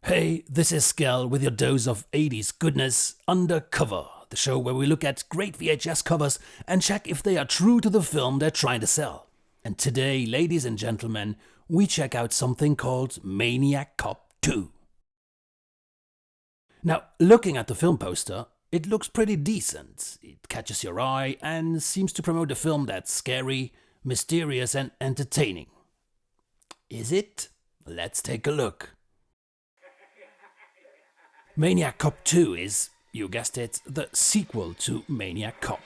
Hey, this is Skel with your dose of 80s goodness, Undercover, the show where we look at great VHS covers and check if they are true to the film they're trying to sell. And today, ladies and gentlemen, we check out something called Maniac Cop 2. Now, looking at the film poster, it looks pretty decent. It catches your eye and seems to promote a film that's scary, mysterious and entertaining. Is it? Let's take a look. Maniac Cop 2 is, you guessed it, the sequel to Maniac Cop.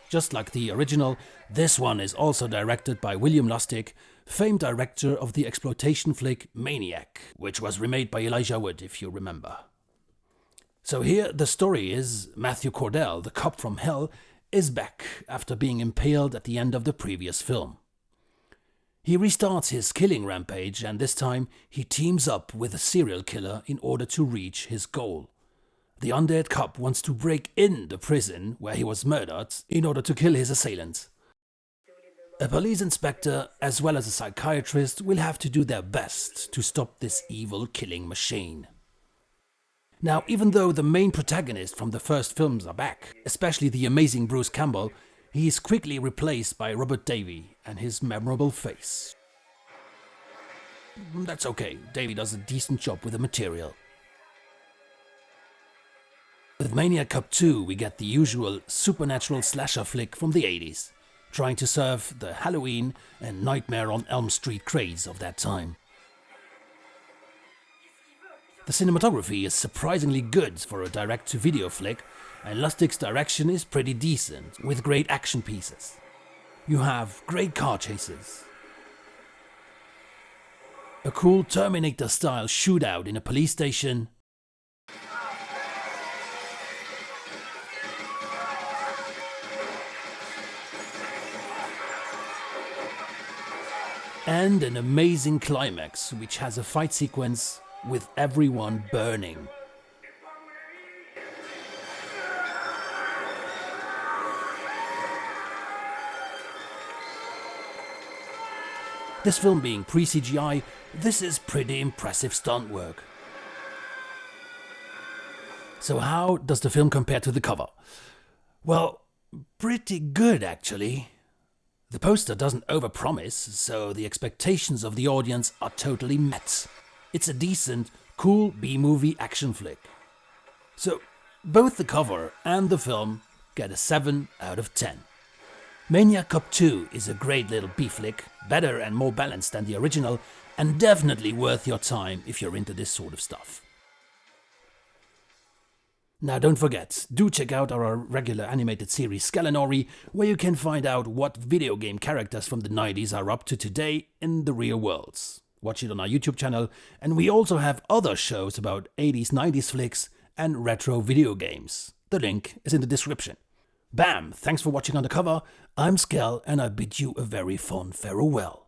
Just like the original, this one is also directed by William Lustig, famed director of the exploitation flick Maniac, which was remade by Elijah Wood, if you remember. So here the story is Matthew Cordell, the cop from hell, is back after being impaled at the end of the previous film. He restarts his killing rampage, and this time he teams up with a serial killer in order to reach his goal. The undead cop wants to break in the prison where he was murdered in order to kill his assailant. A police inspector as well as a psychiatrist will have to do their best to stop this evil killing machine. Now, even though the main protagonists from the first films are back, especially the amazing Bruce Campbell, he is quickly replaced by Robert Davi and his memorable face. That's okay, Davi does a decent job with the material. With Maniac Cop 2 we get the usual supernatural slasher flick from the 80s, trying to serve the Halloween and Nightmare on Elm Street craze of that time. The cinematography is surprisingly good for a direct-to-video flick, and Lustig's direction is pretty decent, with great action pieces. You have great car chases, a cool Terminator-style shootout in a police station, and an amazing climax which has a fight sequence with everyone burning. This film being pre-CGI, this is pretty impressive stunt work. So how does the film compare to the cover? Well, pretty good actually. The poster doesn't overpromise, so the expectations of the audience are totally met. It's a decent, cool B-movie action flick. So both the cover and the film get a 7 out of 10. Maniac Cop 2 is a great little B-flick, better and more balanced than the original, and definitely worth your time if you're into this sort of stuff. Now don't forget, do check out our regular animated series Skel Oree, where you can find out what video game characters from the 90s are up to today in the real worlds. Watch it on our YouTube channel, and we also have other shows about 80s, 90s flicks and retro video games. The link is in the description. Bam! Thanks for watching Undercover. I'm Skel, and I bid you a very fond farewell.